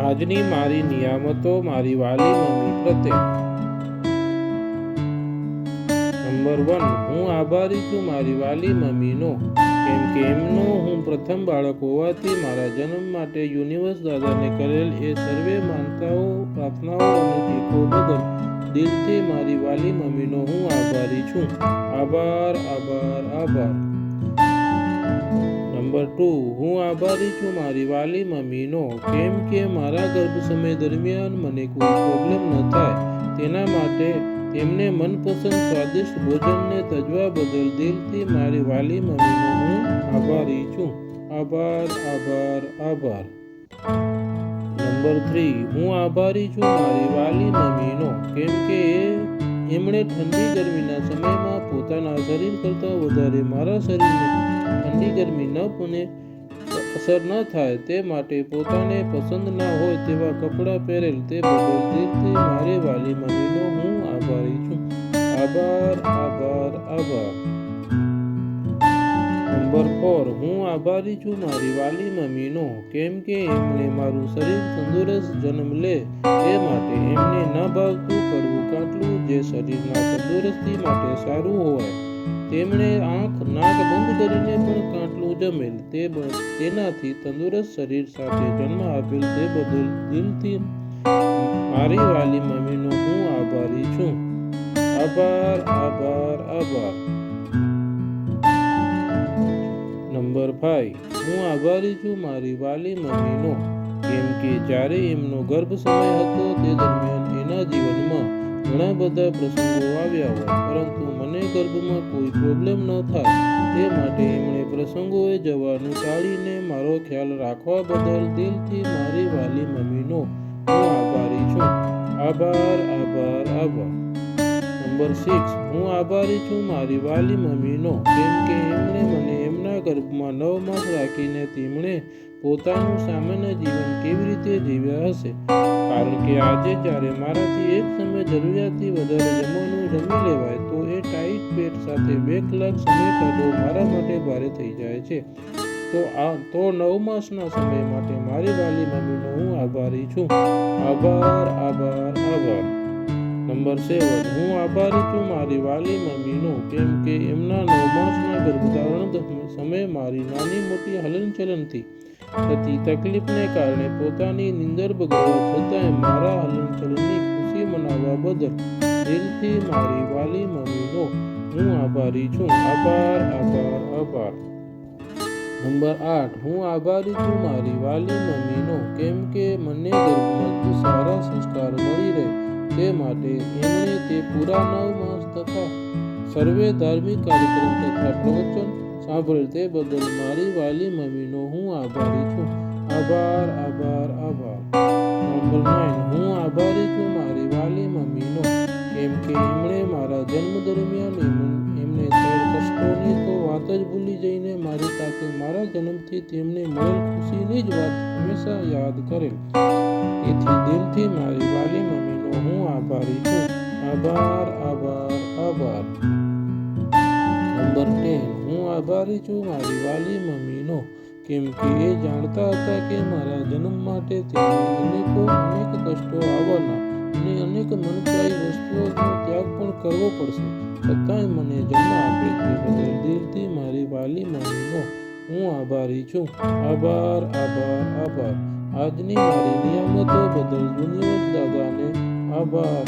આજની મારી નિયામતો મારી વાલી મમ્મી પ્રત્યે. નંબર 1, હું આભારી છું મારી વાલી મમ્મીનો, કેમ કે એમનો હું પ્રથમ બાળક હોવાથી મારા જન્મ માટે યુનિવર્સ દાદાને કરેલ એ સર્વે માનતાઓ, પ્રાર્થનાઓ અને ટેકો બદલ દિલથી મારી વાલી મમ્મીનો હું આભારી છું. આભાર, આભાર, આભાર. નંબર 2, હું આભારી છું મારી વાલી મમ્મીનો, કેમ કે મારા ગર્ભ સમય દરમિયાન મને કોઈ પ્રોબ્લેમ ન થાય તેના માટે તેમને મનપસંદ સ્વાદિષ્ટ ભોજનને તજવા બદલ દિલથી મારી વાલી મમ્મીનો હું આભારી છું. આભાર, આભાર, આભાર. નંબર 3, હું આભારી છું મારી વાલી મમ્મીનો, કેમ કે એમણે ઠંડી ગરમીના સમયમાં પોતાના શરીર કરતાં વધારે મારા શરીરને ઠંડી ગરમી ન અસર ન થાય તે માટે પોતાને પસંદ ના હોય તેવા કપડાં પહેરેલ તે બદલ દિલથી મારી વાલી મમ્મીનો હું આભારી છું. આભાર, આભાર, આભાર. નંબર 4, હું આભારી છું મારી વાલી મમ્મીનો, કેમ કે એમણે મારું શરીર તંદુરસ્ત જન્મ લે તે માટે એમને ન ભાવતું કડવું કાટલું જે શરીરના તંદુરસ્તી માટે સારું હોય. તેમણે આંખ નાક બંધ કરીને પણ કાટલું જમેલ તેનાથી તંદુરસ્ત શરીર સાથે જન્મ આપેલ તે બદલ દિલથી મારી વાલી મમ્મીનો હું આભારી છું. આભાર, આભાર, આભાર. નંબર 5, હું આભારી છું મારી વાલી મમ્મીનો, કેમ કે જ્યારે એમનો ગર્ભ સમય હતો તે દરમિયાન એના જીવનમાં ઘણા બધા પ્રસંગો આવ્યા હોય પરંતુ મને ગર્ભમાં કોઈ પ્રોબ્લેમ ન થાય તે માટે એમણે પ્રસંગોએ જવાનું ટાળીને મારો ખ્યાલ રાખવા બદલ દિલથી મારી વાલી મમ્મીનો હું આભારી છું. આભાર, આભાર, આભાર. નંબર 6, હું આભારી છું મારી વાલી મમ્મીનો, કેમ કે એમણે મને એમના ગર્ભમાં 9 માસ રાખીને તેમણે પોતાનું સામાન્ય જીવન કેવી રીતે જીવ્યા હશે, કારણ કે આજે જ્યારે મારાથી એક સમય જરૂરિયાતથી વધારે જમવાનું જમી લેવાય તો એ ટાઈટ પેટ સાથે 2 કલાક સમય કાઢવો મારા માટે ભારે થઈ જાય છે. તો 9 માસના સમય માટે મારી વાલી મમ્મીનો હું આભારી છું. આભાર, આભાર, આભાર. નંબર 7, હું આભારી છું મારી વાલી મમ્મીનો, કેમ કે એમના 9 માસના ગર્ભધારણ સમયે મારી નાની મોટી હલનચલનથી થતી તકલીફને કારણે પોતાની નીંદર બગડવા છતાંય મારા હલનચલનની ખુશી મનાવવા બદલ દિલથી મારી વાલી મમ્મીનો હું આભારી છું. આભાર, આભાર, આભાર. નંબર 8, હું આભારી છું મારી વાલી મમ્મીનો, કેમ કે મને ગર્ભમાં સારા સંસ્કાર મળી રહે તે માટે એમણે તે પૂરા 9 માસ તથા સર્વે ધાર્મિક કાર્યક્રમ તથા પ્રવચન સાંભળેલ તે બદલ મારી વાલી મમ્મીનો હું આભારી છું. આભાર, આભાર, આભાર. નંબર 9, હું આભારી છું મારી વાલી મમ્મીનો, કેમ કે એમણે મારા જન્મ દરમિયાન એમને થયેલ કષ્ટોની તો વાત જ ભૂલી જઈને મારી સાથે મારા જન્મથી તેમને મળેલ ખુશીની જ વાત હંમેશા યાદ કરેલ. તેથી દિલથી મારી વાલી મમ્મીનો હું આભારી છું. આભાર, આભાર, આભાર. નંબર 10, હું આભારી છું મારી વાલી મમ્મીનો, કેમ કે એ જાણતા હતા કે મારા જન્મ માટે તેમને અનેક કષ્ટો આવવાના અને અનેક મનચાહી વસ્તુઓનો ત્યાગ પણ કરવો પડશે, છતાંય મને જન્મ આપે તે બદલ દિલથી મારી વાલી મમ્મીનો હું આભારી છું. આભાર, આભાર, આભાર. આજની મારી નિયામતો બદલ યુનિવર્સ દાદાને આભાર.